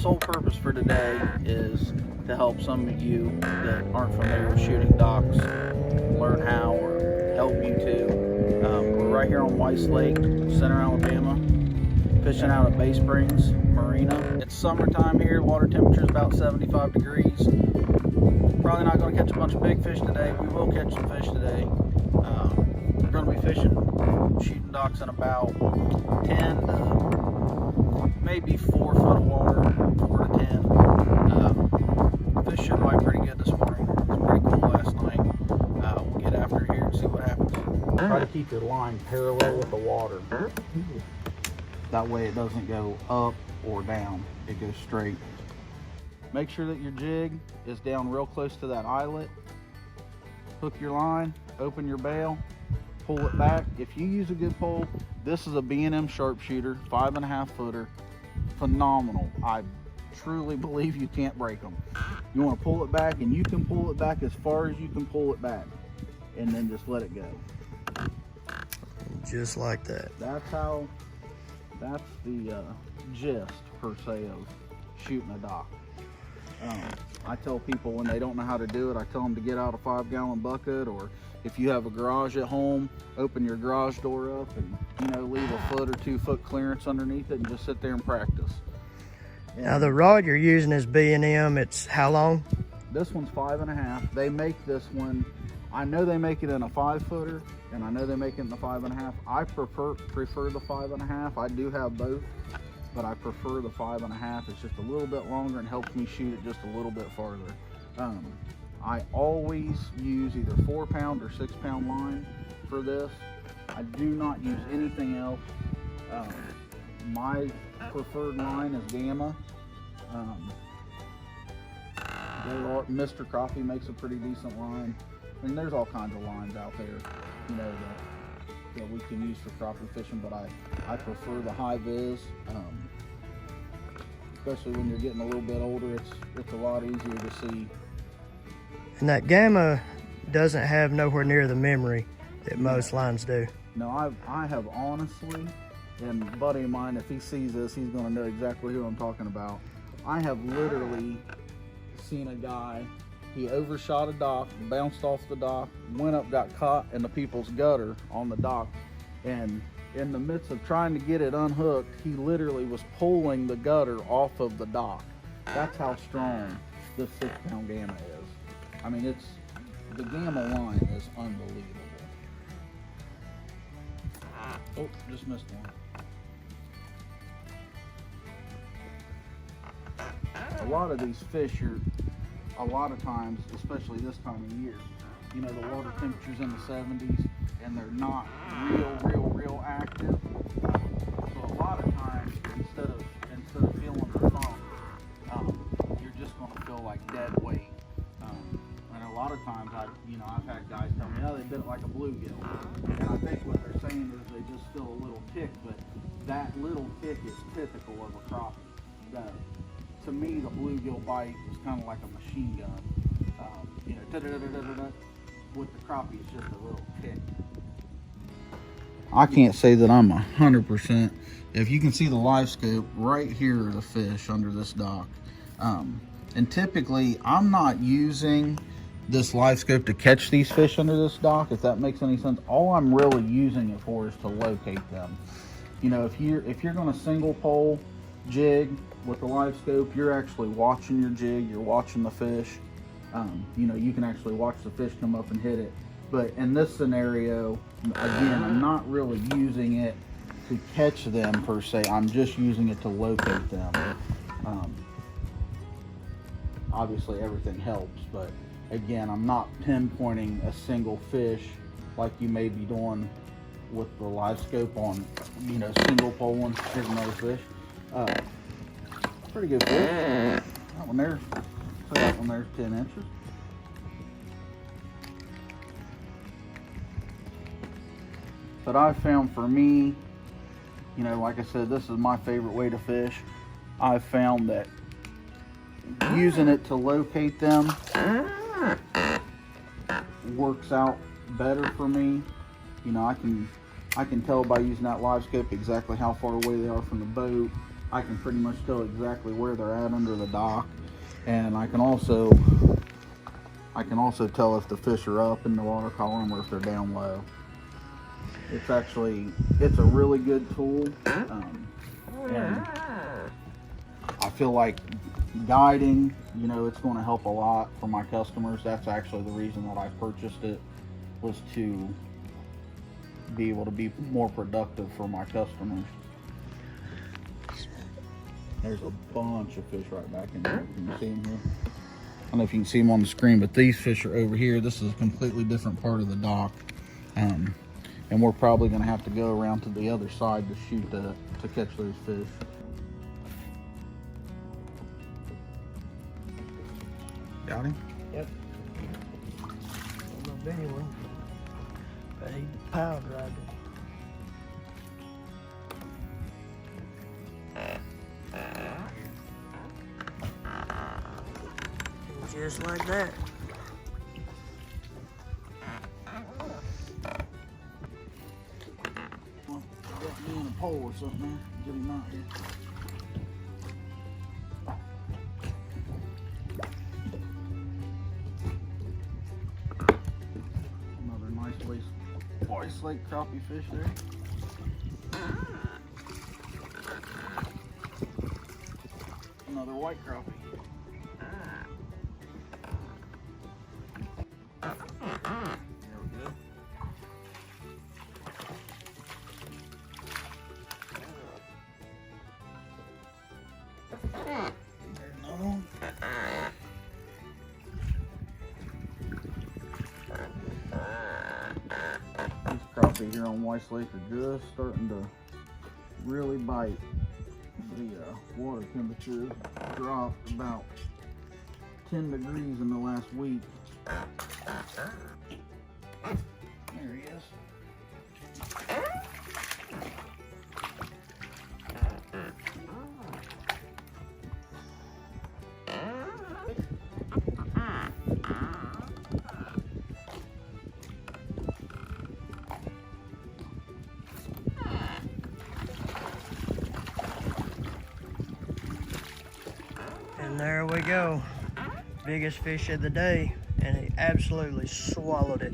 sole purpose for today is to help some of you that aren't familiar with shooting docks learn how, or help you too. We're right here on Weiss Lake, Center, Alabama, fishing out at Bay Springs Marina. It's summertime here, water temperature is about 75 degrees. Probably not going to catch a bunch of big fish today. We will catch some fish today. We're going to be shooting docks in about 10 to maybe 4 foot of water, 4 to 10. Fish should bite pretty good this morning. It was pretty cool last night. We'll get after here and see what happens. Try to keep your line parallel with the water. That way it doesn't go up or down. It goes straight. Make sure that your jig is down real close to that eyelet. Hook your line, open your bail, pull it back. If you use a good pole, this is a B&M sharpshooter, 5.5 footer, phenomenal. I truly believe you can't break them. You want to pull it back, and you can pull it back as far as you can pull it back, and then just let it go. Just like that. That's the gist per se of shooting a dock. I tell people when they don't know how to do it, I tell them to get out a 5-gallon bucket, or if you have a garage at home, open your garage door up and, leave a foot or 2 foot clearance underneath it and just sit there and practice. Now the rod you're using is B&M. It's how long? This one's 5.5. They make this one, I know they make it in a 5 footer, and I know they make it in the 5.5. I prefer the 5.5. I do have both, but I prefer the 5.5. It's just a little bit longer and helps me shoot it just a little bit farther. I always use either 4-pound or 6-pound line for this. I do not use anything else. My preferred line is Gamma. Mr. Crappie makes a pretty decent line. I mean, there's all kinds of lines out there, that we can use for crappie fishing, but I prefer the high vis. Especially when you're getting a little bit older, it's a lot easier to see. And that Gamma doesn't have nowhere near the memory that most lines do. No, I have honestly, and a buddy of mine, if he sees this, he's going to know exactly who I'm talking about. I have literally seen a guy, he overshot a dock, bounced off the dock, went up, got caught in the people's gutter on the dock, and in the midst of trying to get it unhooked, he literally was pulling the gutter off of the dock. That's how strong this 6-pound Gamma is. I mean, the Gamma line is unbelievable. Oh, just missed one. A lot of these fish are, a lot of times, especially this time of year, the water temperature's in the 70s and they're not real active. So a lot of times, instead of feeling the thump, you're just going to feel like dead weight. And a lot of times, I've had guys tell me, oh, they bit it like a bluegill. And I think what they're saying is they just feel a little tick, but that little tick is typical of a crappie. To me, the bluegill bite is kind of like a machine gun. With the crappie, it's just a little tick. I can't say that I'm 100%. If you can see the live scope, right here are the fish under this dock. And typically, I'm not using this live scope to catch these fish under this dock, if that makes any sense. All I'm really using it for is to locate them. If you're going to single pole jig with the live scope, you're actually watching your jig, you're watching the fish. You can actually watch the fish come up and hit it. But in this scenario, again, I'm not really using it to catch them per se. I'm just using it to locate them. Obviously everything helps, but again, I'm not pinpointing a single fish like you may be doing with the live scope on, single pole ones. Here's another fish. Pretty good fish. That one there's 10 inches. But I found for me, like I said, this is my favorite way to fish. I've found that using it to locate them works out better for me. I can tell by using that live scope exactly how far away they are from the boat. I can pretty much tell exactly where they're at under the dock, and I can also tell if the fish are up in the water column or if they're down low. It's a really good tool, and I feel like guiding, you know, it's going to help a lot for my customers. That's actually the reason that I purchased it, was to be able to be more productive for my customers. There's a bunch of fish right back in there. Can you see them here? I don't know if you can see them on the screen, but these fish are over here. This is a completely different part of the dock. And we're probably going to have to go around to the other side to shoot to catch those fish. Got him? Yep. A little bitty one, but he power dragged it. Just like that. Well, got me in a pole or something, man. Get him out here. Another nice Weiss Lake crappie fish there. Another white crappie. There we go. There's another one. These crappie here on Weiss Lake are just starting to really bite. The water temperature dropped about 10 degrees in the last week. There he is. And there we go. Biggest fish of the day, and he absolutely swallowed it.